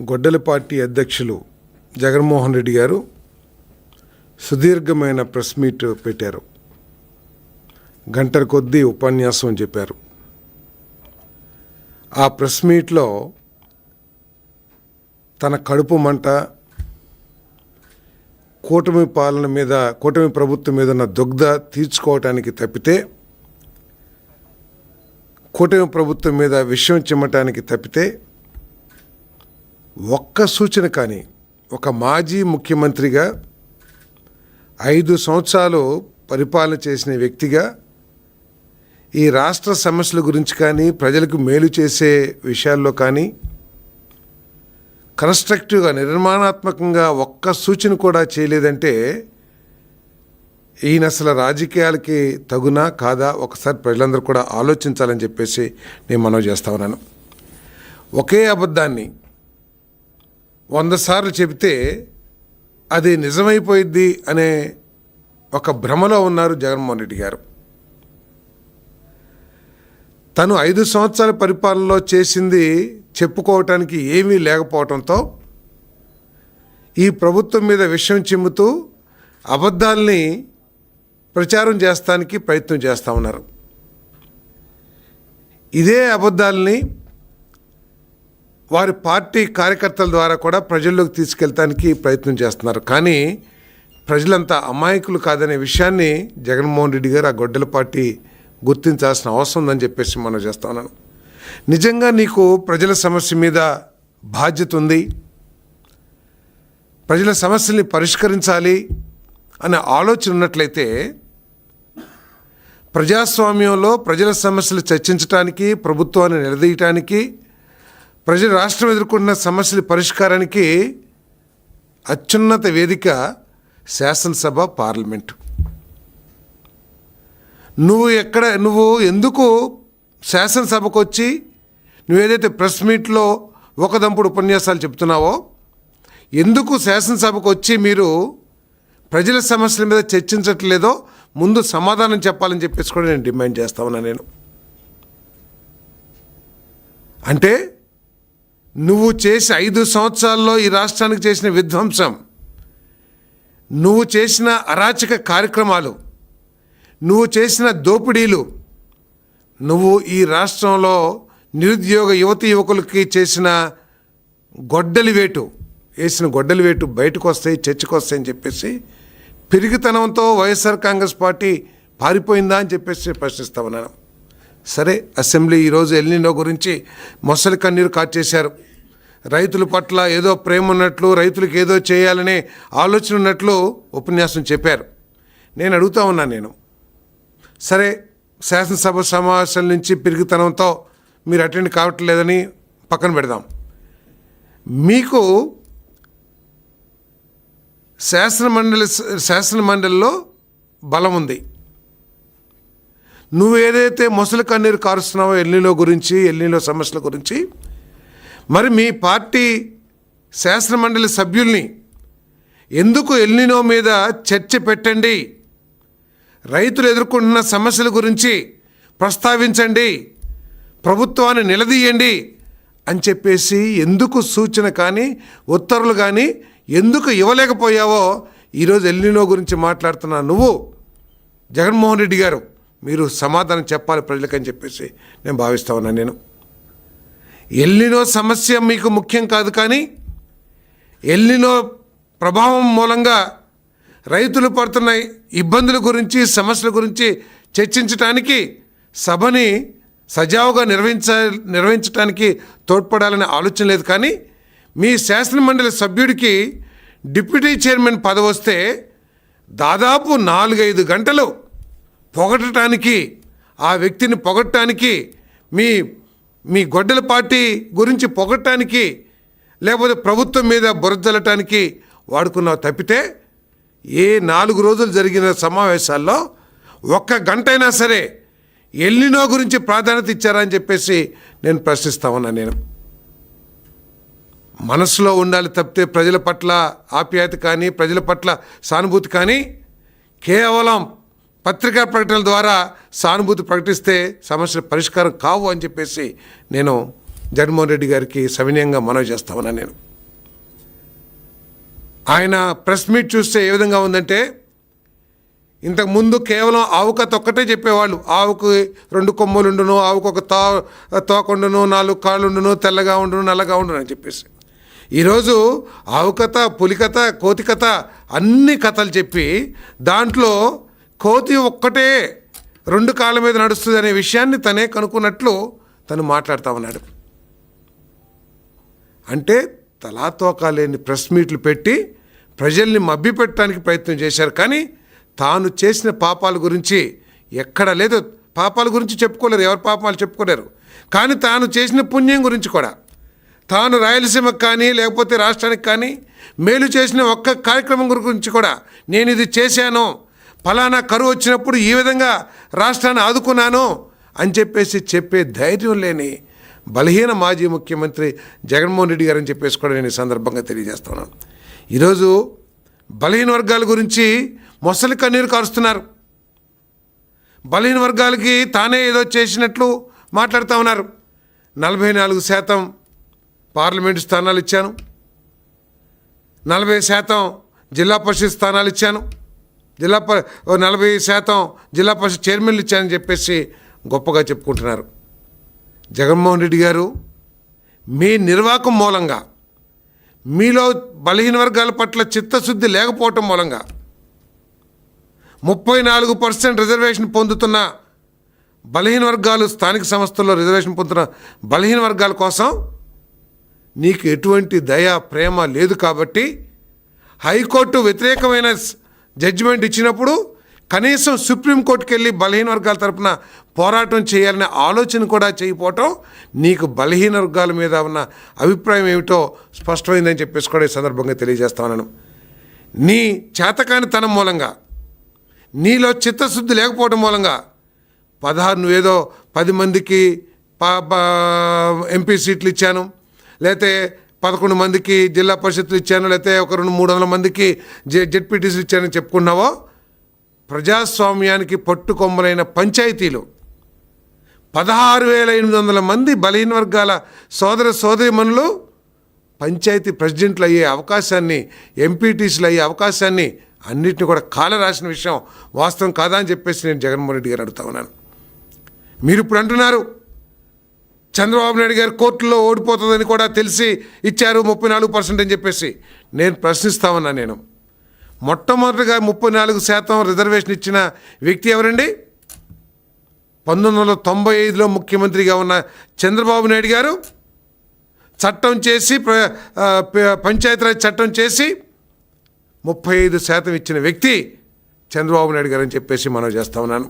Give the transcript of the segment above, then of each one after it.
గొడ్డలి పార్టీ అధ్యక్షులు జగన్మోహన్ రెడ్డి గారు సుదీర్ఘమైన ప్రెస్ మీట్ పెట్టారు. గంటల కొద్దీ ఉపన్యాసం చెప్పారు. ఆ ప్రెస్ మీట్లో తన కడుపు మంట, కూటమి పాలన మీద, కూటమి ప్రభుత్వం మీద ఉన్న దుగ్ధ తీర్చుకోవటానికి తప్పితే, కూటమి ప్రభుత్వం మీద విషయం చిమ్మటానికి తప్పితే ఒక్క సూచన కానీ, ఒక మాజీ ముఖ్యమంత్రిగా 5 సంవత్సరాలు పరిపాలన చేసిన వ్యక్తిగా ఈ రాష్ట్ర సమస్యల గురించి కానీ, ప్రజలకు మేలు చేసే విషయాల్లో కానీ కన్స్ట్రక్టివ్గా, నిర్మాణాత్మకంగా ఒక్క సూచన కూడా చేయలేదంటే ఈయన అసలు రాజకీయాలకి తగునా కాదా ఒకసారి ప్రజలందరూ కూడా ఆలోచించాలని చెప్పేసి నేను మనవి చేస్తా ఉన్నాను. ఒకే అబద్ధాన్ని 100 సార్లు చెబితే అది నిజమైపోయిద్ది అనే ఒక భ్రమలో ఉన్నారు జగన్మోహన్ రెడ్డి గారు. తను 5 సంవత్సరాల పరిపాలనలో చేసింది చెప్పుకోవటానికి ఏమీ లేకపోవడంతో ఈ ప్రభుత్వం మీద విషయం చిమ్ముతూ అబద్ధాల్ని ప్రచారం చేస్తానికి ప్రయత్నం చేస్తూ ఉన్నారు. ఇదే అబద్ధాలని వారి పార్టీ కార్యకర్తల ద్వారా కూడా ప్రజల్లోకి తీసుకెళ్తానికి ప్రయత్నం చేస్తున్నారు. కానీ ప్రజలంతా అమాయకులు కాదనే విషయాన్ని జగన్మోహన్ రెడ్డి గారు, ఆ గొడ్డల పార్టీ గుర్తించాల్సిన అవసరం ఉందని చెప్పేసి మనం చేస్తా ఉన్నాను. నిజంగా నీకు ప్రజల సమస్య మీద బాధ్యత ఉంది, ప్రజల సమస్యల్ని పరిష్కరించాలి అనే ఆలోచన ఉన్నట్లయితే ప్రజాస్వామ్యంలో ప్రజల సమస్యలు చర్చించడానికి, ప్రభుత్వాన్ని నిలదీయటానికి, ప్రజల రాష్ట్రం ఎదుర్కొంటున్న సమస్యల పరిష్కారానికి అత్యున్నత వేదిక శాసనసభ, పార్లమెంటు. నువ్వు ఎందుకు శాసనసభకు వచ్చి నువ్వేదైతే ప్రెస్ మీట్లో ఒకదంపుడు ఉపన్యాసాలు చెప్తున్నావో, ఎందుకు శాసనసభకు వచ్చి మీరు ప్రజల సమస్యల మీద చర్చించట్లేదో ముందు సమాధానం చెప్పాలని చెప్పేసి కూడా నేను డిమాండ్ చేస్తా ఉన్నాను. నేను అంటే నువ్వు చేసి 5 సంవత్సరాల్లో ఈ రాష్ట్రానికి చేసిన విధ్వంసం, నువ్వు చేసిన అరాచక కార్యక్రమాలు, నువ్వు చేసిన దోపిడీలు, నువ్వు ఈ రాష్ట్రంలో నిరుద్యోగ యువతి యువకులకి చేసిన వేసిన గొడ్డలి వేటు బయటకు వస్తాయి, చర్చకు వస్తాయని చెప్పేసి పిరిగితనంతో వైఎస్ఆర్ కాంగ్రెస్ పార్టీ పారిపోయిందా అని చెప్పేసి ప్రశ్నిస్తా ఉన్నాను. సరే, అసెంబ్లీ ఈరోజు ఎల్నినో గురించి మొసలి కన్నీరు కార్చేశారు. రైతుల పట్ల ఏదో ప్రేమ ఉన్నట్లు, రైతులకు ఏదో చేయాలనే ఆలోచన ఉన్నట్లు ఉపన్యాసం చెప్పారు. నేను అడుగుతా ఉన్నాను, సరే శాసనసభ సమావేశాల నుంచి పిరిగితనంతో మీరు అటెండ్ కావట్లేదని పక్కన పెడదాం. మీకు శాసనమండలిలో బలం ఉంది. నువ్వు ఏదైతే మొసలి కన్నీరు కారుస్తున్నావో ఎల్నిలో సమస్యల గురించి, మరి మీ పార్టీ శాసనమండలి సభ్యుల్ని ఎందుకు ఎల్నినో మీద చర్చ పెట్టండి, రైతులు ఎదుర్కొంటున్న సమస్యల గురించి ప్రస్తావించండి, ప్రభుత్వాన్ని నిలదీయండి అని చెప్పేసి ఎందుకు సూచన కానీ, ఉత్తర్వులు కానీ ఎందుకు ఇవ్వలేకపోయావో ఈరోజు ఎల్నినో గురించి మాట్లాడుతున్నా నువ్వు జగన్మోహన్ రెడ్డి గారు మీరు సమాధానం చెప్పాలి ప్రజలకని చెప్పేసి నేను భావిస్తా ఉన్నాను. నేను ఎల్నినో సమస్య మీకు ముఖ్యం కాదు, కానీ ఎల్నినో ప్రభావం మూలంగా రైతులు పడుతున్న ఇబ్బందుల గురించి, సమస్యల గురించి చర్చించడానికి సభని సజావుగా నిర్వహించడానికి తోడ్పడాలనే ఆలోచన లేదు. కానీ మీ శాసనమండలి సభ్యుడికి డిప్యూటీ చైర్మన్ పదవి వస్తే దాదాపు 4-5 గంటలు పొగడటానికి, ఆ వ్యక్తిని పొగడటానికి, మీ గొడ్డల పార్టీ గురించి పొగడటానికి, లేకపోతే ప్రభుత్వం మీద బురదల్లటానికి వాడుకున్నావు తప్పితే ఏ 4 రోజులు జరిగిన సమావేశాల్లో 1 గంట అయినా సరే ఎల్నినో గురించి ప్రాధాన్యత ఇచ్చారని చెప్పేసి నేను ప్రశ్నిస్తా ఉన్నాను. నేను మనసులో ఉండాలి తప్పితే ప్రజల పట్ల ఆప్యాయత కానీ, ప్రజల పట్ల సానుభూతి కానీ కేవలం పత్రికా ప్రకటనల ద్వారా సానుభూతి ప్రకటిస్తే సమస్యల పరిష్కారం కావు అని చెప్పేసి నేను జగన్మోహన్ రెడ్డి గారికి సవినయంగా మనవి చేస్తా ఉన్నాను. నేను ఆయన ప్రెస్ మీట్ చూస్తే ఏ విధంగా ఉందంటే, ఇంతకుముందు కేవలం ఆవు కథ ఒక్కటే చెప్పేవాళ్ళు. ఆవుకు 2 కొమ్ములుండును, ఆవుకు ఒక తోకుండును, 4 కాళ్ళుండును, తెల్లగా ఉండును, నల్లగా ఉండును అని చెప్పేసి, ఈరోజు ఆవు కథ, పులి కథ, కోతి కథ అన్ని కథలు చెప్పి దాంట్లో కోతి ఒక్కటే 2 కాళ్ళ మీద నడుస్తుంది అనే విషయాన్ని తనే కనుక్కున్నట్లు తను మాట్లాడుతూ ఉన్నాడు. అంటే తలాతోకా లేని ప్రెస్ మీట్లు పెట్టి ప్రజల్ని మభ్యపెట్టడానికి ప్రయత్నం చేశారు. కానీ తాను చేసిన పాపాల గురించి ఎక్కడ లేదు. పాపాల గురించి చెప్పుకోలేరు, ఎవరి పాపాలు చెప్పుకోలేరు. కానీ తాను చేసిన పుణ్యం గురించి కూడా, తాను రాయలసీమకు కానీ లేకపోతే రాష్ట్రానికి కానీ మేలు చేసిన ఒక్క కార్యక్రమం గురించి కూడా, నేను ఇది చేశాను, ఫలానా కరువు వచ్చినప్పుడు ఈ విధంగా రాష్ట్రాన్ని ఆదుకున్నాను అని చెప్పేసి చెప్పే ధైర్యం లేని బలహీన మాజీ ముఖ్యమంత్రి జగన్మోహన్ రెడ్డి గారు అని చెప్పేసి కూడా నేను ఈ సందర్భంగా తెలియజేస్తున్నాను. ఈరోజు బలహీన వర్గాల గురించి మొసలి కన్నీరు కారుస్తున్నారు. బలహీన వర్గాలకి తానే ఏదో చేసినట్లు మాట్లాడుతూ ఉన్నారు. 44% పార్లమెంటు స్థానాలు ఇచ్చాను, 40% జిల్లా పరిషత్ స్థానాలు ఇచ్చాను, 40% జిల్లా పరిషత్ చైర్మన్లు ఇచ్చానని చెప్పేసి గొప్పగా చెప్పుకుంటున్నారు. జగన్మోహన్ రెడ్డి గారు మీ నిర్వాహకం మూలంగా, మీలో బలహీన వర్గాల పట్ల చిత్తశుద్ధి లేకపోవటం మూలంగా 34% రిజర్వేషన్ పొందుతున్న బలహీన వర్గాలు, స్థానిక సంస్థల్లో రిజర్వేషన్ పొందుతున్న బలహీన వర్గాల కోసం నీకు ఎటువంటి దయ ప్రేమ లేదు. కాబట్టి హైకోర్టు వ్యతిరేకమైన జడ్జిమెంట్ ఇచ్చినప్పుడు కనీసం సుప్రీంకోర్టుకి వెళ్ళి బలహీన వర్గాల తరపున పోరాటం చేయాలనే ఆలోచన కూడా చేయకపోవటం నీకు బలహీన వర్గాల మీద ఉన్న అభిప్రాయం ఏమిటో స్పష్టమైందని చెప్పేసి కూడా ఈ సందర్భంగా తెలియజేస్తా ఉన్నాను. నీ చేతకానితనం మూలంగా, నీలో చిత్తశుద్ధి లేకపోవడం మూలంగా 16 నువ్వేదో 10 మందికి ఎంపీ సీట్లు ఇచ్చాను, లేకపోతే 11 మందికి జిల్లా పరిషత్తులు ఇచ్చాను, లేకపోతే ఒక 200-300 మందికి జెడ్పీటీసీలు ఇచ్చానని చెప్పుకున్నావో, ప్రజాస్వామ్యానికి పట్టుకొమ్మలైన పంచాయతీలు 16,800 మంది బలహీన వర్గాల సోదరీమణులు పంచాయతీ ప్రెసిడెంట్లు అయ్యే అవకాశాన్ని, ఎంపీటీసీలు అయ్యే అవకాశాన్ని అన్నింటినీ కూడా కాల రాసిన విషయం వాస్తవం కాదా అని చెప్పేసి నేను జగన్మోహన్ రెడ్డి గారు అడుగుతా ఉన్నాను. మీరు ఇప్పుడు అంటున్నారు చంద్రబాబు నాయుడు గారు కోర్టులో ఓడిపోతుందని కూడా తెలిసి ఇచ్చారు 34% అని చెప్పేసి. నేను ప్రశ్నిస్తా ఉన్నా. నేను మొట్టమొదటిగా 34% రిజర్వేషన్ ఇచ్చిన వ్యక్తి ఎవరండి? 1995లో ముఖ్యమంత్రిగా ఉన్న చంద్రబాబు నాయుడు గారు చట్టం చేసి, పంచాయతీరాజ్ చట్టం చేసి 35% ఇచ్చిన వ్యక్తి చంద్రబాబు నాయుడు గారు అని చెప్పేసి మనం చేస్తా ఉన్నాను.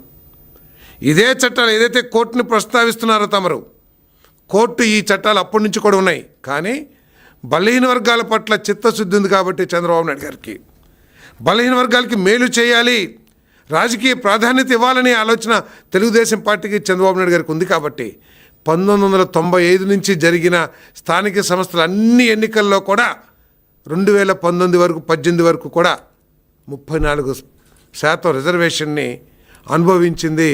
ఇదే చట్టాలు ఏదైతే కోర్టుని ప్రస్తావిస్తున్నారో తమరు, కోర్టు ఈ చట్టాలు అప్పటి నుంచి కూడా ఉన్నాయి. కానీ బలహీన వర్గాల పట్ల చిత్తశుద్ధి ఉంది కాబట్టి చంద్రబాబు నాయుడు గారికి బలహీన వర్గాలకి మేలు చేయాలి, రాజకీయ ప్రాధాన్యత ఇవ్వాలనే ఆలోచన తెలుగుదేశం పార్టీకి చంద్రబాబు నాయుడు గారికి ఉంది. కాబట్టి 1995 నుంచి జరిగిన స్థానిక సంస్థల అన్ని ఎన్నికల్లో కూడా 2019 వరకు 18 వరకు కూడా 34% రిజర్వేషన్ని అనుభవించింది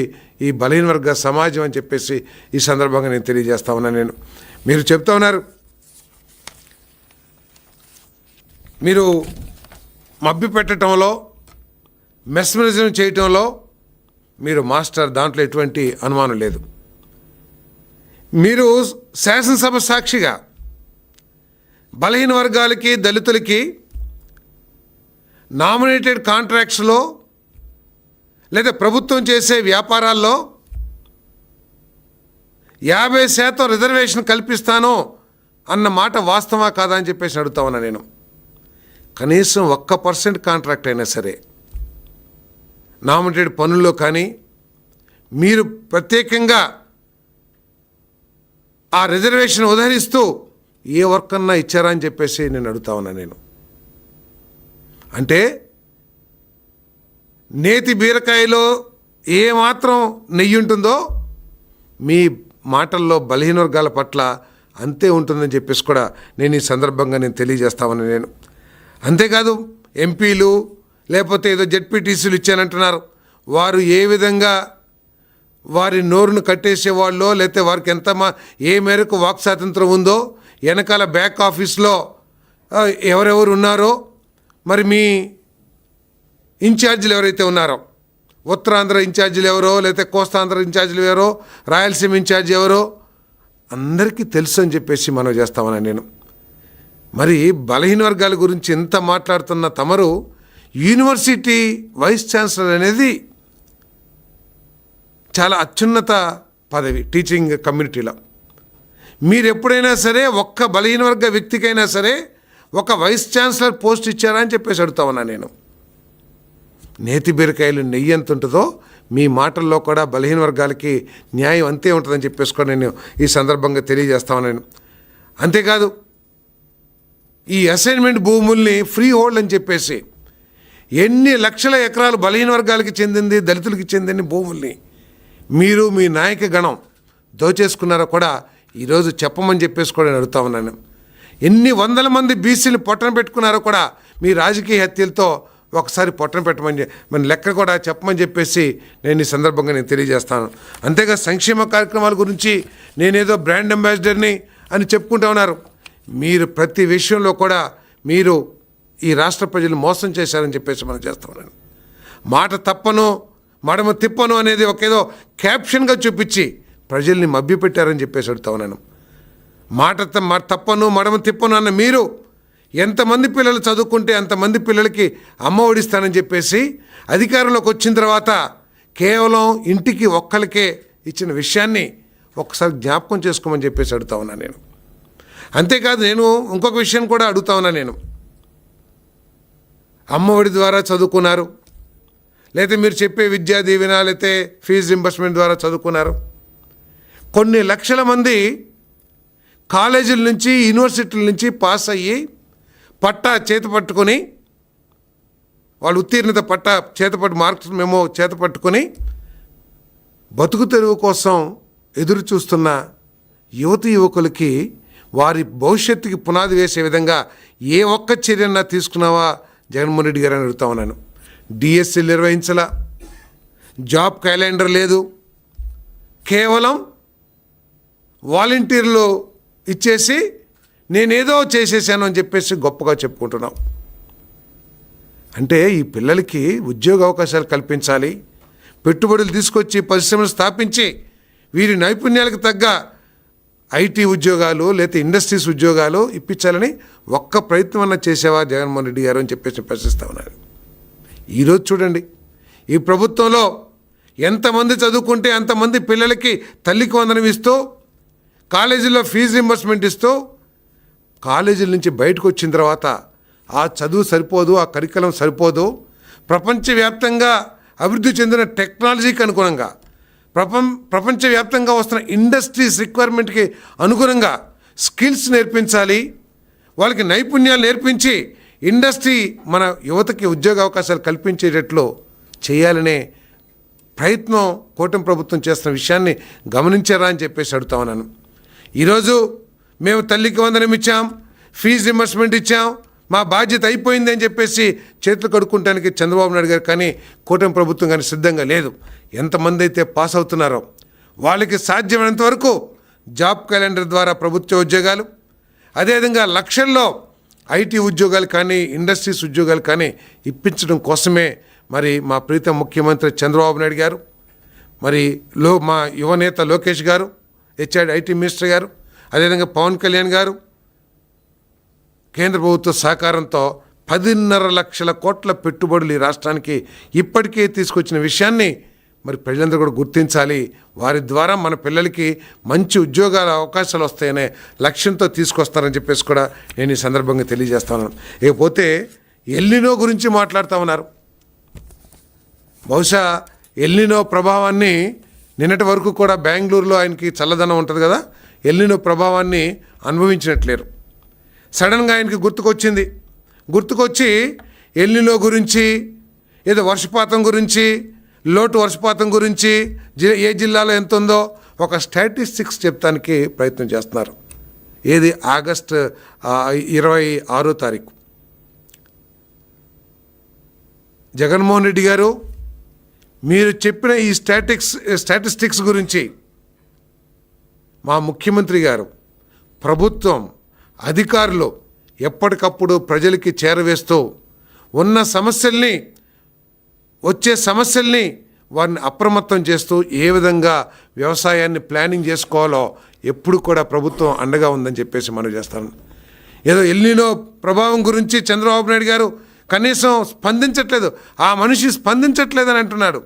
ఈ బలహీన వర్గ సమాజం అని చెప్పేసి ఈ సందర్భంగా నేను తెలియజేస్తా ఉన్నాను. మీరు చెప్తా ఉన్నారు, మీరు మభ్య పెట్టడంలో, మెస్మరిజం చేయటంలో మీరు మాస్టర్, దాంట్లో ఎటువంటి అనుమానం లేదు. మీరు శాసనసభ సాక్షిగా బలహీన వర్గాలకి, దళితులకి నామినేటెడ్ కాంట్రాక్ట్స్లో లేదా ప్రభుత్వం చేసే వ్యాపారాల్లో 50% రిజర్వేషన్ కల్పిస్తాను అన్న మాట వాస్తవా కాదా అని చెప్పేసి అడుగుతా ఉన్నా నేను. కనీసం 1% కాంట్రాక్ట్ అయినా సరే నామినేటెడ్ పనుల్లో కానీ మీరు ప్రత్యేకంగా ఆ రిజర్వేషన్ ఉదహరిస్తూ ఏ వర్క్ అన్నా ఇచ్చారా అని చెప్పేసి నేను అడుగుతా ఉన్నా నేను. అంటే నేతి బీరకాయలో ఏమాత్రం నెయ్యి ఉంటుందో మీ మాటల్లో బలహీన వర్గాల పట్ల అంతే ఉంటుందని చెప్పేసి కూడా నేను ఈ సందర్భంగా నేను తెలియజేస్తామని నేను. అంతేకాదు, ఎంపీలు లేకపోతే ఏదో జెడ్పీటీసీలు ఇచ్చానంటున్నారు. వారు ఏ విధంగా వారి నోరును కట్టేసేవాళ్ళో, లేకపోతే వారికి ఏ మేరకు వాక్ స్వాతంత్రం ఉందో, వెనకాల బ్యాక్ ఆఫీస్లో ఎవరెవరు ఉన్నారో మరి మీ ఇన్ఛార్జీలు ఎవరైతే ఉన్నారో, ఉత్తరాంధ్ర ఇన్ఛార్జీలు ఎవరో, లేకపోతే కోస్తాంధ్ర ఇన్ఛార్జీలు ఎవరో, రాయలసీమ ఇన్ఛార్జి ఎవరో అందరికీ తెలుసు అని చెప్పేసి మనం చేస్తామని నేను. మరి బలహీన వర్గాల గురించి ఎంత మాట్లాడుతున్న తమరు యూనివర్సిటీ వైస్ ఛాన్సలర్ అనేది చాలా అత్యున్నత పదవి టీచింగ్ కమ్యూనిటీలో. మీరు ఎప్పుడైనా సరే ఒక్క బలహీన వర్గ వ్యక్తికైనా సరే ఒక వైస్ ఛాన్సలర్ పోస్ట్ ఇచ్చారా అని చెప్పేసి అడుగుతా ఉన్నా నేను. నేతి బీరకాయలు నెయ్యి ఎంత ఉంటుందో మీ మాటల్లో కూడా బలహీన వర్గాలకి న్యాయం అంతే ఉంటుందని చెప్పేసి కూడా నేను ఈ సందర్భంగా తెలియజేస్తాను నేను. అంతేకాదు ఈ అసైన్మెంట్ భూముల్ని ఫ్రీ హోల్డ్ అని చెప్పేసి ఎన్ని లక్షల ఎకరాలు బలహీన వర్గాలకి చెందింది, దళితులకి చెందిన భూముల్ని మీరు మీ నాయక గణం దోచేసుకున్నారో కూడా ఈరోజు చెప్పమని చెప్పేసి కూడా నేను అడుగుతా ఉన్నాను. ఎన్ని వందల మంది బీసీలు పొట్టన పెట్టుకున్నారో కూడా మీ రాజకీయ హత్యలతో ఒకసారి పొట్టన పెట్టమని మన లెక్క కూడా చెప్పమని చెప్పేసి నేను ఈ సందర్భంగా నేను తెలియజేస్తాను. అంతేగా సంక్షేమ కార్యక్రమాల గురించి నేనేదో బ్రాండ్ అంబాసిడర్ని అని చెప్పుకుంటూ ఉన్నారు. మీరు ప్రతి విషయంలో కూడా మీరు ఈ రాష్ట్ర ప్రజలు మోసం చేశారని చెప్పేసి మనం చేస్తా ఉన్నాను. మాట తప్పను మడమ తిప్పను అనేది ఒకేదో క్యాప్షన్గా చూపించి ప్రజల్ని మభ్యపెట్టారని చెప్పేసి అడుగుతా ఉన్నాను. మాట తప్పను మడమ తిప్పను అన్న మీరు ఎంతమంది పిల్లలు చదువుకుంటే అంతమంది పిల్లలకి అమ్మ ఒడిస్తానని చెప్పేసి అధికారంలోకి వచ్చిన తర్వాత కేవలం ఇంటికి ఒక్కరికే ఇచ్చిన విషయాన్ని ఒక్కసారి జ్ఞాపకం చేసుకోమని చెప్పేసి అడుగుతా ఉన్నాను నేను. అంతేకాదు నేను ఇంకొక విషయం కూడా అడుగుతా ఉన్నా నేను. అమ్మఒడి ద్వారా చదువుకున్నారు, లేకపోతే మీరు చెప్పే విద్యా దీవెన లేకపోతే ఫీజు రింబర్స్మెంట్ ద్వారా చదువుకున్నారు. కొన్ని లక్షల మంది కాలేజీల నుంచి యూనివర్సిటీల నుంచి పాస్ అయ్యి పట్టా చేత పట్టుకొని వాళ్ళు ఉత్తీర్ణత పట్టా చేతపట్టు మార్క్స్ మేము చేత పట్టుకొని బతుకు తెరువు కోసం ఎదురు చూస్తున్న యువకులకి వారి భవిష్యత్తుకి పునాది వేసే విధంగా ఏ ఒక్క చర్యన్నా తీసుకున్నావా జగన్మోహన్ రెడ్డి గారు అని అడుగుతా ఉన్నాను. డిఎస్సీ నిర్వహించలా, జాబ్ క్యాలెండర్ లేదు, కేవలం వాలంటీర్లు ఇచ్చేసి నేనేదో చేసేసాను అని చెప్పేసి గొప్పగా చెప్పుకుంటున్నాం. అంటే ఈ పిల్లలకి ఉద్యోగ అవకాశాలు కల్పించాలి, పెట్టుబడులు తీసుకొచ్చి పరిశ్రమలు స్థాపించి వీరి నైపుణ్యాలకు తగ్గ ఐటీ ఉద్యోగాలు లేకపోతే ఇండస్ట్రీస్ ఉద్యోగాలు ఇప్పించాలని ఒక్క ప్రయత్నం అన్న చేసేవా జగన్మోహన్ రెడ్డి గారు అని చెప్పేసి ప్రశ్నిస్తూ ఉన్నారు. ఈరోజు చూడండి, ఈ ప్రభుత్వంలో ఎంతమంది చదువుకుంటే అంతమంది పిల్లలకి తల్లికి వందనం ఇస్తూ, కాలేజీలో ఫీజు రింబర్స్మెంట్ ఇస్తూ, కాలేజీల నుంచి బయటకు వచ్చిన తర్వాత ఆ చదువు సరిపోదు, ఆ కరికులం సరిపోదు, ప్రపంచవ్యాప్తంగా అభివృద్ధి చెందిన టెక్నాలజీకి అనుగుణంగా ప్రపంచవ్యాప్తంగా వస్తున్న ఇండస్ట్రీస్ రిక్వైర్మెంట్కి అనుగుణంగా స్కిల్స్ నేర్పించాలి, వాళ్ళకి నైపుణ్యాలు నేర్పించి ఇండస్ట్రీ మన యువతకి ఉద్యోగ అవకాశాలు కల్పించేటట్లు చేయాలనే ప్రయత్నం కూటమి ప్రభుత్వం చేస్తున్న విషయాన్ని గమనించారా అని చెప్పేసి అడుగుతా ఉన్నాను. ఈరోజు మేము తల్లికి వందనం ఇచ్చాం, ఫీజు రింబర్స్మెంట్ ఇచ్చాం, మా బాధ్యత అయిపోయింది అని చెప్పేసి చేతులు కడుక్కుంటానికి చంద్రబాబు నాయుడు గారు కానీ కూటమి ప్రభుత్వం కానీ సిద్ధంగా లేదు. ఎంతమంది అయితే పాస్ అవుతున్నారో వాళ్ళకి సాధ్యమైనంత వరకు జాబ్ క్యాలెండర్ ద్వారా ప్రభుత్వ ఉద్యోగాలు, అదేవిధంగా లక్షల్లో ఐటీ ఉద్యోగాలు కానీ ఇండస్ట్రీస్ ఉద్యోగాలు కానీ ఇప్పించడం కోసమే మరి మా ప్రీతం ముఖ్యమంత్రి చంద్రబాబు నాయుడు గారు, మరి మా యువనేత లోకేష్ గారు, ఐటీ మినిస్టర్ గారు, అదేవిధంగా పవన్ కళ్యాణ్ గారు కేంద్ర ప్రభుత్వ సహకారంతో 10.5 లక్షల కోట్ల పెట్టుబడులు ఈ రాష్ట్రానికి ఇప్పటికే తీసుకొచ్చిన విషయాన్ని మరి ప్రజలందరూ కూడా గుర్తించాలి. వారి ద్వారా మన పిల్లలకి మంచి ఉద్యోగాల అవకాశాలు వస్తాయనే లక్ష్యంతో తీసుకొస్తారని చెప్పేసి కూడా నేను ఈ సందర్భంగా తెలియజేస్తాను. ఇకపోతే ఎల్నినో గురించి మాట్లాడుతూ ఉన్నారు. బహుశా ఎల్నినో ప్రభావాన్ని నిన్నటి వరకు కూడా బెంగళూరులో ఆయనకి చల్లదనం ఉంటుంది కదా, ఎల్నినో ప్రభావాన్ని అనుభవించినట్లేరు. సడన్గా ఆయనకి గుర్తుకొచ్చి ఎల్నినో గురించి, ఏదో వర్షపాతం గురించి, లోటు వర్షపాతం గురించి, ఏ జిల్లాలో ఎంత ఉందో ఒక స్టాటిస్టిక్స్ చెప్తానికి ప్రయత్నం చేస్తున్నారు. ఏది ఆగస్టు 26వ తారీఖు జగన్మోహన్ రెడ్డి గారు మీరు చెప్పిన ఈ స్టాటిస్టిక్స్ గురించి మా ముఖ్యమంత్రి గారు, ప్రభుత్వం, అధికారులు ఎప్పటికప్పుడు ప్రజలకి చేరవేస్తూ ఉన్న సమస్యల్ని వచ్చే సమస్యల్ని వారిని అప్రమత్తం చేస్తూ ఏ విధంగా వ్యవసాయాన్ని ప్లానింగ్ చేసుకోవాలో ఎప్పుడు కూడా ప్రభుత్వం అండగా ఉందని చెప్పేసి మనం చేస్తాను. ఏదో ఎల్నినో ప్రభావం గురించి చంద్రబాబు నాయుడు గారు కనీసం స్పందించట్లేదు, ఆ మనిషి స్పందించట్లేదని అంటున్నాడు.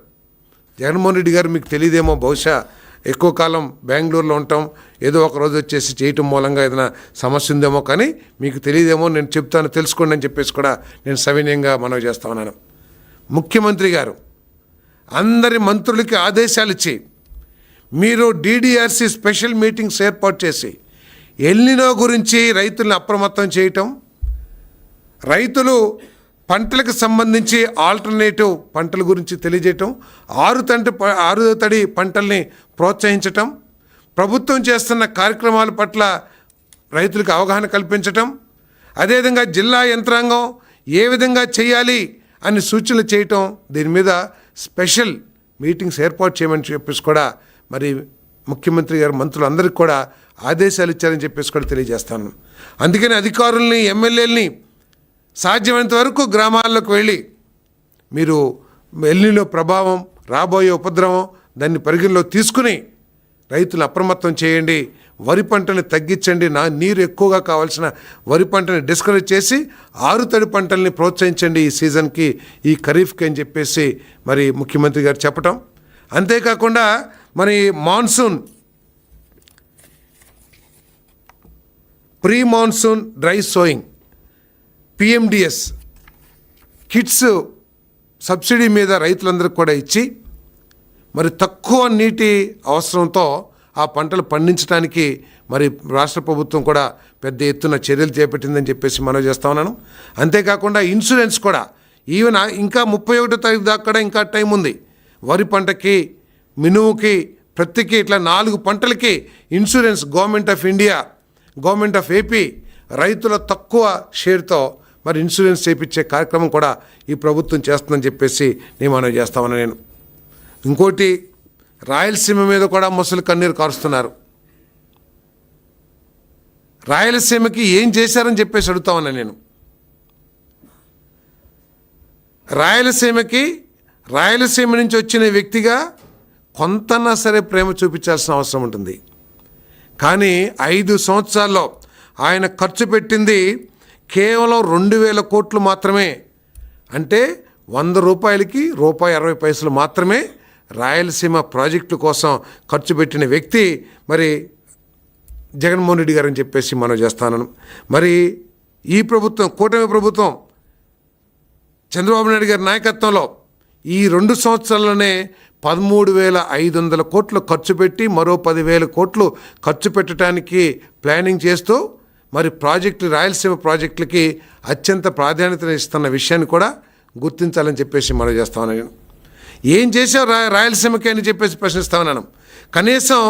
జగన్మోహన్ రెడ్డి గారు మీకు తెలియదేమో, బహుశా ఎక్కువ కాలం బెంగళూరులో ఉంటాం, ఏదో ఒక రోజు వచ్చేసి చేయటం మూలంగా ఏదైనా సమస్య ఉందేమో, కానీ మీకు తెలియదేమో, నేను చెప్తాను తెలుసుకోండి అని చెప్పేసి కూడా నేను సవినయంగా మనవి చేస్తా ఉన్నాను. ముఖ్యమంత్రి గారు అందరి మంత్రులకి ఆదేశాలు ఇచ్చి మీరు DDRC స్పెషల్ మీటింగ్స్ ఏర్పాటు చేసి ఎల్నినో గురించి రైతులను అప్రమత్తం చేయటం, రైతులు పంటలకు సంబంధించి ఆల్టర్నేటివ్ పంటల గురించి తెలియజేయటం, ఆరుతడి పంటల్ని ప్రోత్సహించటం, ప్రభుత్వం చేస్తున్న కార్యక్రమాల పట్ల రైతులకు అవగాహన కల్పించటం, అదేవిధంగా జిల్లా యంత్రాంగం ఏ విధంగా చేయాలి అని సూచనలు చేయటం, దీని మీద స్పెషల్ మీటింగ్స్ ఏర్పాటు చేయమని చెప్పేసి కూడా మరి ముఖ్యమంత్రి గారు మంత్రులందరికీ కూడా ఆదేశాలు ఇచ్చారని చెప్పేసి కూడా తెలియజేస్తాను. అందుకని అధికారుల్ని, ఎమ్మెల్యేలని సాధ్యమైనంత వరకు గ్రామాల్లోకి వెళ్ళి మీరు ఎల్నినో ప్రభావం, రాబోయే ఉపద్రవం దాన్ని పరిగణలో తీసుకుని రైతులు అప్రమత్తం చేయండి, వరి పంటని తగ్గించండి, నీరు ఎక్కువగా కావాల్సిన వరి పంటని డిస్కరేజ్ చేసి ఆరుతడి పంటల్ని ప్రోత్సహించండి ఈ సీజన్కి, ఈ ఖరీఫ్కి అని చెప్పేసి మరి ముఖ్యమంత్రి గారు చెప్పటం. అంతేకాకుండా మరి monsoon, pre monsoon dry sowing PMDS kits subsidy మీద రైతులందరికీ కూడా ఇచ్చి మరి తక్కువ నీటి అవసరంతో ఆ పంటలు పండించడానికి మరి రాష్ట్ర ప్రభుత్వం కూడా పెద్ద ఎత్తున చర్యలు చేపట్టిందని చెప్పేసి మనం చేస్తా ఉన్నాను. అంతేకాకుండా ఇన్సూరెన్స్ కూడా ఈవెన్ ఇంకా 31వ తారీఖు దాకా కూడా ఇంకా టైం ఉంది. వరి పంటకి, మినుముకి, ప్రతికి ఇట్లా 4 పంటలకి insurance government of India, government of AP రైతుల తక్కువ షేర్తో మరి ఇన్సూరెన్స్ చేయించే కార్యక్రమం కూడా ఈ ప్రభుత్వం చేస్తుందని చెప్పేసి నేను మనవి చేస్తామని. నేను ఇంకోటి, రాయలసీమ మీద కూడా ముసలి కన్నీరు కారుస్తున్నారు. రాయలసీమకి ఏం చేశారని చెప్పేసి అడుగుతామన్నా నేను. రాయలసీమ నుంచి వచ్చిన వ్యక్తిగా కొంతన్నా సరే ప్రేమ చూపించాల్సిన అవసరం ఉంటుంది. కానీ 5 సంవత్సరాల్లో ఆయన ఖర్చు పెట్టింది కేవలం 2,000 కోట్లు మాత్రమే. అంటే 100 రూపాయలకి ₹1.60 మాత్రమే రాయలసీమ ప్రాజెక్టు కోసం ఖర్చు పెట్టిన వ్యక్తి మరి జగన్మోహన్ రెడ్డి గారు అని చెప్పేసి మనం చేస్తాను. మరి ఈ ప్రభుత్వం, కూటమి ప్రభుత్వం, చంద్రబాబు నాయుడు గారి నాయకత్వంలో ఈ 2 సంవత్సరాల్లోనే 13,500 కోట్లు ఖర్చు పెట్టి మరో 10,000 కోట్లు ఖర్చు పెట్టడానికి ప్లానింగ్ చేస్తూ మరి రాయలసీమ ప్రాజెక్టులకి అత్యంత ప్రాధాన్యత ఇస్తున్న విషయాన్ని కూడా గుర్తించాలని చెప్పేసి మనం చేస్తాను. నేను ఏం చేశావు రాయలసీమకి అని చెప్పేసి ప్రశ్నిస్తా ఉన్నాను. కనీసం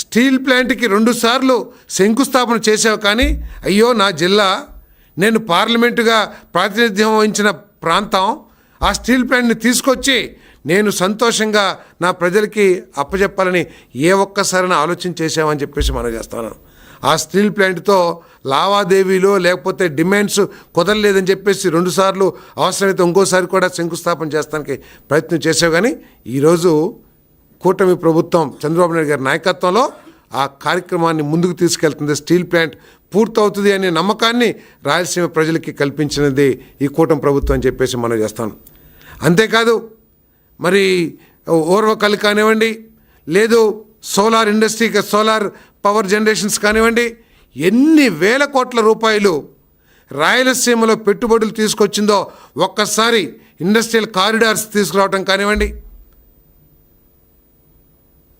స్టీల్ ప్లాంట్కి 2 సార్లు శంకుస్థాపన చేసావు, కానీ అయ్యో నా జిల్లా, నేను పార్లమెంటుగా ప్రాతినిధ్యం వహించిన ప్రాంతం, ఆ స్టీల్ ప్లాంట్ని తీసుకొచ్చి నేను సంతోషంగా నా ప్రజలకి అప్పచెప్పాలని ఏ ఒక్కసారైనా ఆలోచన చేసామని చెప్పేసి మనం చేస్తాను. ఆ స్టీల్ ప్లాంట్తో లావాదేవీలు లేకపోతే డిమాండ్స్ కుదరలేదని చెప్పేసి 2 సార్లు, అవసరమైతే ఇంకోసారి కూడా శంకుస్థాపన చేస్తానికి ప్రయత్నం చేసావు. కానీ ఈరోజు కూటమి ప్రభుత్వం చంద్రబాబు నాయుడు గారి నాయకత్వంలో ఆ కార్యక్రమాన్ని ముందుకు తీసుకెళ్తుంది. స్టీల్ ప్లాంట్ పూర్తవుతుంది అనే నమ్మకాన్ని రాయలసీమ ప్రజలకి కల్పించినది ఈ కూటమి ప్రభుత్వం అని చెప్పేసి మనం చేస్తాం. అంతేకాదు మరి ఓర్వకల్ కానివ్వండి, లేదు సోలార్ ఇండస్ట్రీకి, సోలార్ పవర్ జనరేషన్స్ కానివ్వండి, ఎన్ని వేల కోట్ల రూపాయలు రాయలసీమలో పెట్టుబడులు తీసుకొచ్చిందో ఒక్కసారి ఇండస్ట్రియల్ కారిడార్స్ తీసుకురావటం కానివ్వండి,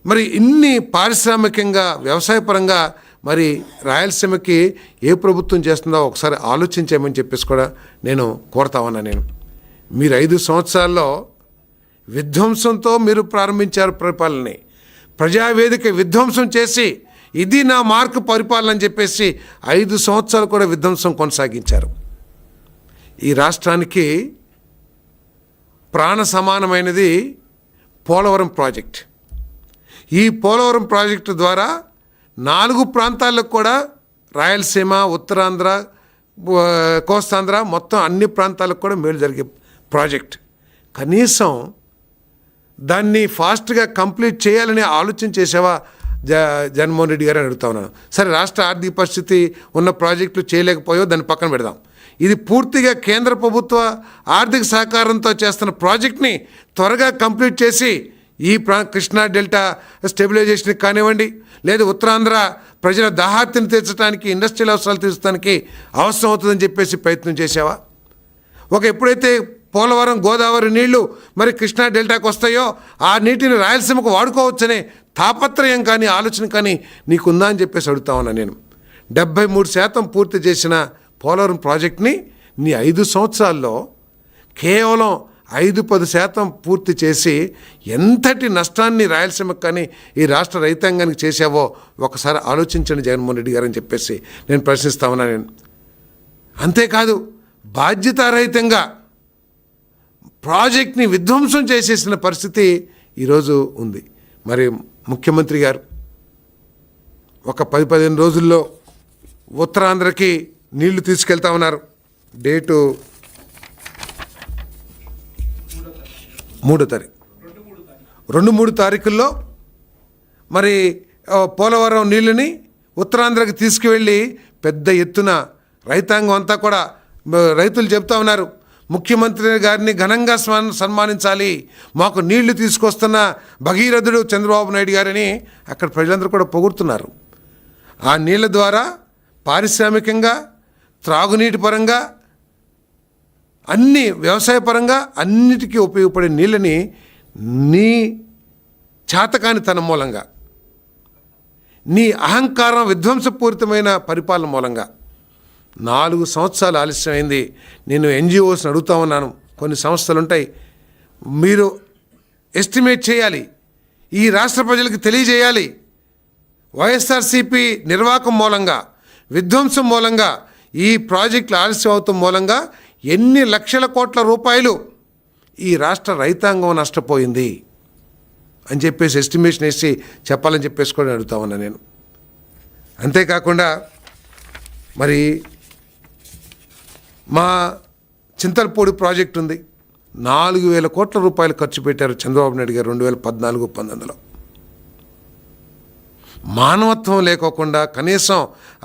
మరి ఇన్ని పారిశ్రామికంగా, వ్యవసాయపరంగా మరి రాయలసీమకి ఏ ప్రభుత్వం చేస్తుందో ఒకసారి ఆలోచించేయమని చెప్పేసి కూడా నేను కోరుతా ఉన్నా. మీరు 5 సంవత్సరాల్లో విధ్వంసంతో మీరు ప్రారంభించారు పరిపాలనని, ప్రజావేదిక విధ్వంసం చేసి ఇది నా మార్కు పరిపాలన అని చెప్పేసి 5 సంవత్సరాలు కూడా విధ్వంసం కొనసాగించారు. ఈ రాష్ట్రానికి ప్రాణ సమానమైనది పోలవరం ప్రాజెక్ట్. ఈ పోలవరం ప్రాజెక్టు ద్వారా 4 ప్రాంతాలకు కూడా, రాయలసీమ, ఉత్తరాంధ్ర, కోస్తాంధ్ర మొత్తం అన్ని ప్రాంతాలకు కూడా మేలు జరిగే ప్రాజెక్ట్. కనీసం దాన్ని ఫాస్ట్గా కంప్లీట్ చేయాలని ఆలోచన చేసావా జగన్మోహన్ రెడ్డి గారు అని అడుగుతా ఉన్నాను. సరే, రాష్ట్ర ఆర్థిక పరిస్థితి ఉన్న ప్రాజెక్టులు చేయలేకపోయో దాన్ని పక్కన పెడదాం. ఇది పూర్తిగా కేంద్ర ప్రభుత్వ ఆర్థిక సహకారంతో చేస్తున్న ప్రాజెక్ట్ని త్వరగా కంప్లీట్ చేసి ఈ కృష్ణా డెల్టా స్టెబిలైజేషన్కి కానివ్వండి, లేదా ఉత్తరాంధ్ర ప్రజల దాహార్తిని తీర్చడానికి, ఇండస్ట్రియల్ అవసరాలు తీర్చడానికి అవసరం అవుతుందని చెప్పేసి ప్రయత్నం చేసావా? ఎప్పుడైతే పోలవరం గోదావరి నీళ్లు మరి కృష్ణా డెల్టాకు వస్తాయో ఆ నీటిని రాయలసీమకు వాడుకోవచ్చనే తాపత్రయం కానీ ఆలోచన కానీ నీకుందా అని చెప్పేసి అడుగుతా ఉన్నా నేను. 73% పూర్తి చేసిన పోలవరం ప్రాజెక్ట్ని నీ 5 సంవత్సరాల్లో కేవలం 5-10% పూర్తి చేసి ఎంతటి నష్టాన్ని రాయలసీమకు కానీ ఈ రాష్ట్ర రైతాంగానికి చేసావో ఒకసారి ఆలోచించండి జగన్మోహన్ రెడ్డి గారు అని చెప్పేసి నేను ప్రశ్నిస్తా ఉన్నా నేను. అంతేకాదు, బాధ్యతారహితంగా ప్రాజెక్ట్ని విధ్వంసం చేసేసిన పరిస్థితి ఈరోజు ఉంది. మరి ముఖ్యమంత్రి గారు ఒక 10-15 రోజుల్లో ఉత్తరాంధ్రకి నీళ్లు తీసుకెళ్తా ఉన్నారు. డేటు 3వ తారీఖు, 2-3 తారీఖుల్లో మరి పోలవరం నీళ్ళని ఉత్తరాంధ్రకి తీసుకువెళ్ళి పెద్ద ఎత్తున రైతాంగం అంతా కూడా రైతులు చెప్తా ఉన్నారు, ముఖ్యమంత్రి గారిని ఘనంగా సన్మానించాలి, మాకు నీళ్లు తీసుకొస్తున్న భగీరథుడు చంద్రబాబు నాయుడు గారని అక్కడ ప్రజలందరూ కూడా పొగుడుతున్నారు. ఆ నీళ్ళ ద్వారా పారిశ్రామికంగా, త్రాగునీటి పరంగా, అన్ని వ్యవసాయ పరంగా అన్నిటికీ ఉపయోగపడే నీళ్ళని నీ చేతకానితనం మూలంగా, నీ అహంకారం, విధ్వంసపూరితమైన పరిపాలన మూలంగా 4 సంవత్సరాలు ఆలస్యమైంది. నేను ఎన్జిఓస్ని అడుగుతా ఉన్నాను, కొన్ని సంస్థలు ఉంటాయి, మీరు ఎస్టిమేట్ చేయాలి, ఈ రాష్ట్ర ప్రజలకు తెలియజేయాలి, వైఎస్ఆర్సీపీ నిర్వాహకం మూలంగా, విధ్వంసం మూలంగా, ఈ ప్రాజెక్టులు ఆలస్యం అవుతాం మూలంగా ఎన్ని లక్షల కోట్ల రూపాయలు ఈ రాష్ట్ర రైతాంగం నష్టపోయింది అని చెప్పేసి ఎస్టిమేషన్ వేసి చెప్పాలని చెప్పేసి కూడా అడుగుతా ఉన్నా నేను. అంతేకాకుండా మరి మా చింతలపూడి ప్రాజెక్ట్ ఉంది, 4,000 కోట్ల రూపాయలు ఖర్చు పెట్టారు చంద్రబాబు నాయుడు గారు 2014-19లో. మానవత్వం లేకోకుండా, కనీసం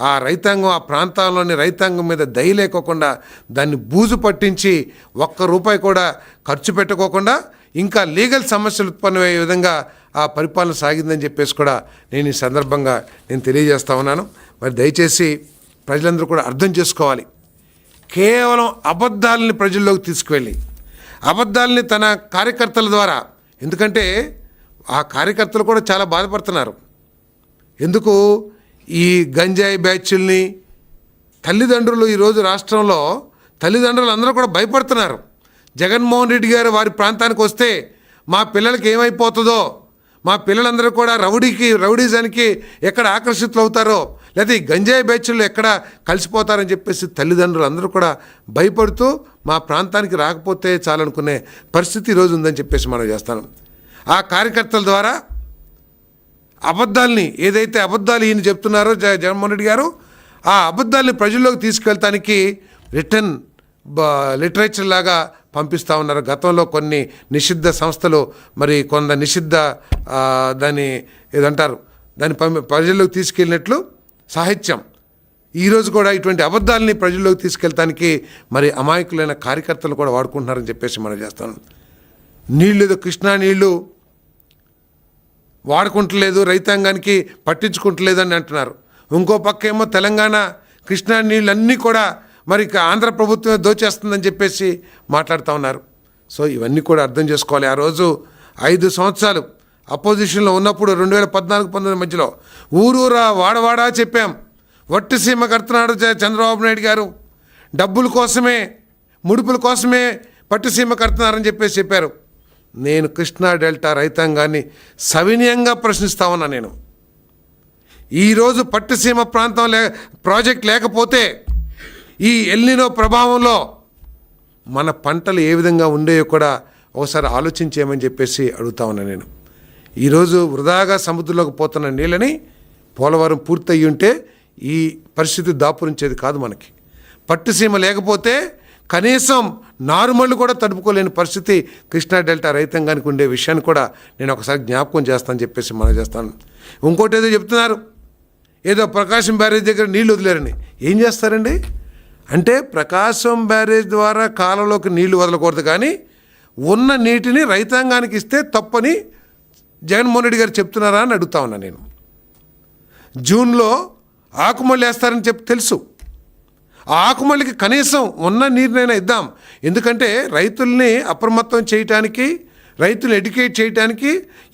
ఆ రైతాంగం, ఆ ప్రాంతాల్లోని రైతాంగం మీద దయ లేకోకుండా దాన్ని బూజు పట్టించి ₹1 కూడా ఖర్చు పెట్టుకోకుండా ఇంకా లీగల్ సమస్యలు ఉత్పన్నమయ్యే విధంగా ఆ పరిపాలన సాగిందని చెప్పేసి కూడా నేను ఈ సందర్భంగా నేను తెలియజేస్తా ఉన్నాను. మరి దయచేసి ప్రజలందరూ కూడా అర్థం చేసుకోవాలి, కేవలం అబద్ధాలని ప్రజల్లోకి తీసుకువెళ్ళి, అబద్ధాలని తన కార్యకర్తల ద్వారా, ఎందుకంటే ఆ కార్యకర్తలు కూడా చాలా బాధపడుతున్నారు. ఎందుకు ఈ గంజాయి బ్యాచ్ల్ని తల్లిదండ్రులు ఈరోజు రాష్ట్రంలో తల్లిదండ్రులు అందరూ కూడా భయపడుతున్నారు. జగన్మోహన్ రెడ్డి గారు వారి ప్రాంతానికి వస్తే మా పిల్లలకి ఏమైపోతుందో, మా పిల్లలందరూ కూడా రౌడీజానికి ఎక్కడ ఆకర్షితులు అవుతారో, లేదా ఈ గంజాయి బ్యాచ్లు ఎక్కడ కలిసిపోతారని చెప్పేసి తల్లిదండ్రులు అందరూ కూడా భయపడుతూ మా ప్రాంతానికి రాకపోతే చాలనుకునే పరిస్థితి ఈరోజు ఉందని చెప్పేసి మనం చేస్తాను. ఆ కార్యకర్తల ద్వారా అబద్ధాలని, ఏదైతే అబద్ధాలు ఈయన చెప్తున్నారో జగన్మోహన్ రెడ్డి గారు, ఆ అబద్ధాలని ప్రజల్లోకి తీసుకెళ్తానికి రిటర్న్ లిటరేచర్ లాగా పంపిస్తూ ఉన్నారు. గతంలో కొన్ని నిషిద్ధ సంస్థలు, మరి కొంత నిషిద్ధ దాన్ని ఏదంటారు, దాన్ని ప్రజల్లోకి తీసుకెళ్ళినట్లు సాహిత్యం, ఈరోజు కూడా ఇటువంటి అబద్ధాలని ప్రజల్లోకి తీసుకెళ్తానికి మరి అమాయకులైన కార్యకర్తలు కూడా వాడుకుంటున్నారని చెప్పేసి మనం చేస్తాం. నీళ్ళు, కృష్ణా నీళ్లు వాడుకుంటలేదు, రైతాంగానికి పట్టించుకుంటలేదు అని అంటున్నారు. ఇంకో పక్క ఏమో తెలంగాణ కృష్ణా నీళ్ళన్నీ కూడా మరి ఆంధ్ర ప్రభుత్వమే దోచేస్తుందని చెప్పేసి మాట్లాడుతూ ఉన్నారు. సో ఇవన్నీ కూడా అర్థం చేసుకోవాలి. ఆ రోజు 5 సంవత్సరాలు అపోజిషన్లో ఉన్నప్పుడు 2014-19 మధ్యలో ఊరూరా వాడవాడా చెప్పాం, వట్టిసీమ కడుతున్నాడు చంద్రబాబు నాయుడు గారు, డబ్బుల కోసమే, ముడుపుల కోసమే పట్టిసీమ కడుతున్నారని చెప్పేసి చెప్పారు. నేను కృష్ణా డెల్టా రైతాంగాన్ని సవినయంగా ప్రశ్నిస్తా ఉన్నా. నేను ఈరోజు పట్టిసీమ ప్రాంతం ప్రాజెక్ట్ లేకపోతే ఈ ఎల్నినో ప్రభావంలో మన పంటలు ఏ విధంగా ఉండేవో కూడా ఒకసారి ఆలోచించేయమని చెప్పేసి అడుగుతా ఉన్నా నేను. ఈరోజు వృధాగా సముద్రంలోకి పోతున్న నీళ్ళని పోలవరం పూర్తయి ఉంటే ఈ పరిస్థితి దాపురించేది కాదు. మనకి పట్టుసీమ లేకపోతే కనీసం నారుమళ్ళు కూడా తడుపుకోలేని పరిస్థితి కృష్ణా డెల్టా రైతాంగానికి ఉండే విషయాన్ని కూడా నేను ఒకసారి జ్ఞాపకం చేస్తానని చెప్పేసి మనం చేస్తాను. ఇంకోటి ఏదో చెప్తున్నారు, ఏదో ప్రకాశం బ్యారేజ్ దగ్గర నీళ్లు వదిలేరని. ఏం చేస్తారండి? అంటే ప్రకాశం బ్యారేజ్ ద్వారా కాలంలోకి నీళ్లు వదలకూడదు, కానీ ఉన్న నీటిని రైతాంగానికి ఇస్తే తప్పని జగన్మోహన్ రెడ్డి గారు చెప్తున్నారా అని అడుగుతా ఉన్నా నేను. జూన్లో ఆకుమళ్ళు వేస్తారని చెప్పి తెలుసు. ఆ ఆకుమళ్ళకి కనీసం ఉన్న నీరునైనా ఇద్దాం. ఎందుకంటే రైతుల్ని అప్రమత్తం చేయటానికి, రైతులు ఎడ్యుకేట్ చేయడానికి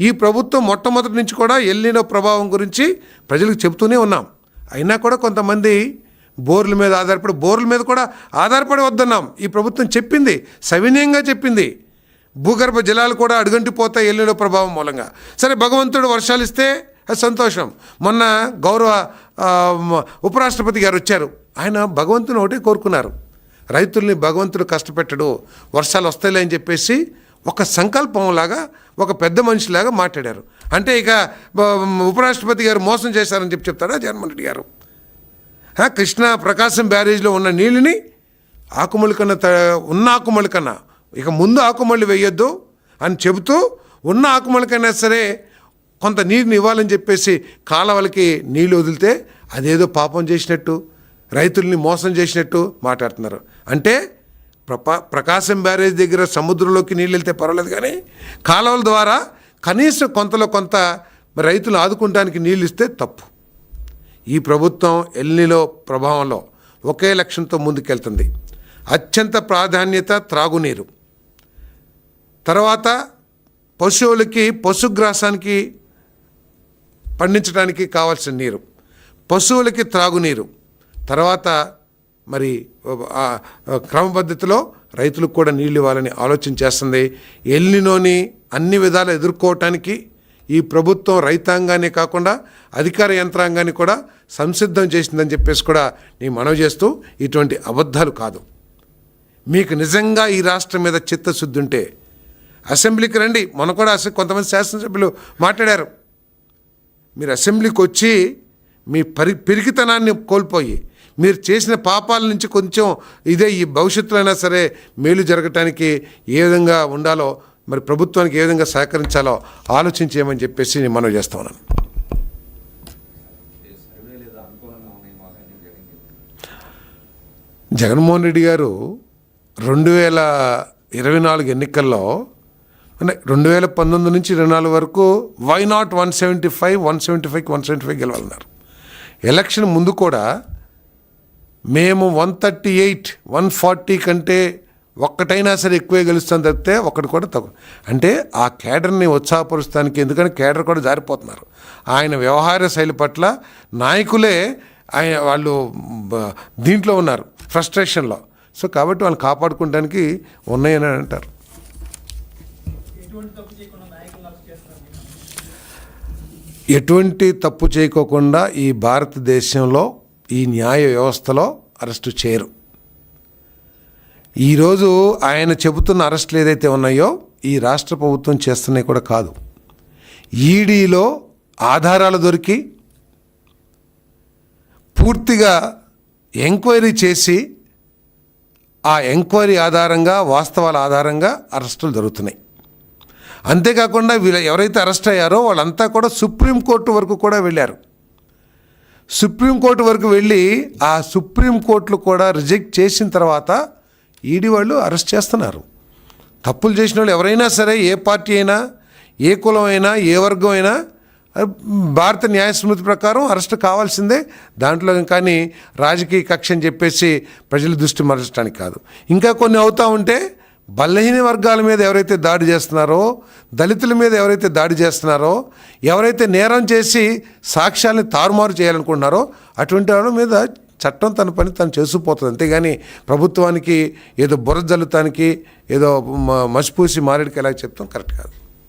ఈ ప్రభుత్వం మొట్టమొదటి నుంచి కూడా ఎల్నినో ప్రభావం గురించి ప్రజలకు చెబుతూనే ఉన్నాం. అయినా కూడా కొంతమంది బోర్ల మీద కూడా ఆధారపడి వద్దన్నాం. ఈ ప్రభుత్వం చెప్పింది, సవినయంగా చెప్పింది, భూగర్భ జలాలు కూడా అడుగంటిపోతాయి ఎల్నినో ప్రభావం మూలంగా. సరే, భగవంతుడు వర్షాలు ఇస్తే అది సంతోషం. మొన్న గౌరవ ఉపరాష్ట్రపతి గారు వచ్చారు. ఆయన భగవంతుని ఒకటే కోరుకున్నారు, రైతుల్ని భగవంతుడు కష్టపెట్టడు, వర్షాలు వస్తాయిలే అని చెప్పేసి ఒక సంకల్పంలాగా, ఒక పెద్ద మనిషిలాగా మాట్లాడారు. అంటే ఇక ఉపరాష్ట్రపతి గారు మోసం చేశారని చెప్తాడా జగన్మోహన్ రెడ్డి గారు? కృష్ణా ప్రకాశం బ్యారేజ్లో ఉన్న నీళ్ళని ఉన్న ఆకుమళ్ళ కన్నా ఇక ముందు ఆకుమళ్ళు వేయొద్దు అని చెబుతూ, ఉన్న ఆకుమళ్ళకైనా సరే కొంత నీరుని ఇవ్వాలని చెప్పేసి కాలవలకి నీళ్ళు వదిలితే అదేదో పాపం చేసినట్టు, రైతుల్ని మోసం చేసినట్టు మాట్లాడుతున్నారు. అంటే ప్రకాశం బ్యారేజ్ దగ్గర సముద్రంలోకి నీళ్ళు వెళ్తే పర్వాలేదు, కానీ కాలువల ద్వారా కనీసం కొంతలో కొంత రైతులు ఆదుకుంటానికి నీళ్ళు ఇస్తే తప్పు. ఈ ప్రభుత్వం ఎల్నినో ప్రభావంలో ఒకే లక్ష్యంతో ముందుకెళ్తుంది. అత్యంత ప్రాధాన్యత త్రాగునీరు, తర్వాత పశువులకి పశుగ్రాసానికి పండించడానికి కావాల్సిన నీరు, పశువులకి త్రాగునీరు, తర్వాత మరి క్రమపద్ధతిలో రైతులకు కూడా నీళ్ళు ఇవ్వాలని ఆలోచన చేస్తుంది. ఎల్నినోని అన్ని విధాలు ఎదుర్కోవటానికి ఈ ప్రభుత్వం రైతాంగాన్ని కాకుండా అధికార యంత్రాంగాన్ని కూడా సంసిద్ధం చేసిందని చెప్పేసి కూడా నేను మనవి చేస్తూ, ఇటువంటి అబద్ధాలు కాదు. మీకు నిజంగా ఈ రాష్ట్రం మీద చిత్తశుద్ధి ఉంటే అసెంబ్లీకి రండి. మొన్న కూడా కొంతమంది శాసనసభ్యులు మాట్లాడారు. మీరు అసెంబ్లీకి వచ్చి మీ పిరికితనాన్ని కోల్పోయి, మీరు చేసిన పాపాల నుంచి కొంచెం ఈ భవిష్యత్తులో అయినా సరే మేలు జరగటానికి ఏ విధంగా ఉండాలో, మరి ప్రభుత్వానికి ఏ విధంగా సహకరించాలో ఆలోచించేయమని చెప్పేసి నేను మనవి చేస్తా ఉన్నాను. జగన్మోహన్ రెడ్డి గారు 2024 ఎన్నికల్లో, అంటే 2019 నుంచి 2024 వరకు వై నాట్ 175 గెలవాలన్నారు. ఎలక్షన్ ముందు కూడా మేము 138, 140 కంటే ఒక్కటైనా సరే ఎక్కువే గెలుస్తాం తప్పితే ఒక్కటి కూడా తక్కువ. అంటే ఆ కేడర్ని ఉత్సాహపరుస్తానికి, ఎందుకంటే కేడర్ కూడా జారిపోతున్నారు. ఆయన వ్యవహార శైలి పట్ల నాయకులే వాళ్ళు దీంట్లో ఉన్నారు, ఫ్రస్ట్రేషన్లో. సో కాబట్టి వాళ్ళు కాపాడుకోవడానికి ఉన్నాయని అంటారు. ఎటువంటి తప్పు చేయకోకుండా ఈ భారతదేశంలో ఈ న్యాయ వ్యవస్థలో అరెస్టు చేయరు. ఈరోజు ఆయన చెబుతున్న అరెస్టులు ఏదైతే ఉన్నాయో ఈ రాష్ట్ర ప్రభుత్వం చేస్తున్నాయి కూడా కాదు. ఈడీలో ఆధారాలు దొరికి పూర్తిగా ఎంక్వైరీ చేసి ఆ ఎంక్వైరీ ఆధారంగా, వాస్తవాల ఆధారంగా అరెస్టులు జరుగుతున్నాయి. అంతేకాకుండా వీళ్ళు ఎవరైతే అరెస్ట్ అయ్యారో వాళ్ళంతా కూడా సుప్రీంకోర్టు వరకు కూడా వెళ్ళారు. సుప్రీంకోర్టు వరకు వెళ్ళి ఆ సుప్రీంకోర్టులు కూడా రిజెక్ట్ చేసిన తర్వాత ఈడీ వాళ్ళు అరెస్ట్ చేస్తున్నారు. తప్పులు చేసిన వాళ్ళు ఎవరైనా సరే, ఏ పార్టీ అయినా, ఏ కులం అయినా, ఏ వర్గం అయినా భారత న్యాయ స్మృతి ప్రకారం అరెస్ట్ కావాల్సిందే. దాంట్లో కానీ రాజకీయ కక్ష అని చెప్పేసి ప్రజల దృష్టి మరల్చడానికి కాదు. ఇంకా కొన్ని అవుతూ ఉంటే బలహీన వర్గాల మీద ఎవరైతే దాడి చేస్తున్నారో, దళితుల మీద ఎవరైతే దాడి చేస్తున్నారో, ఎవరైతే నేరం చేసి సాక్ష్యాలను తారుమారు చేయాలనుకుంటున్నారో అటువంటి వాళ్ళ మీద చట్టం తన పని తను చేసుకుపోతుంది. అంతేగాని ప్రభుత్వానికి ఏదో బురద జల్లుతానికి, ఏదో మసిపూసి మారేడికి ఎలా చెప్తాం కరెక్ట్ కాదు.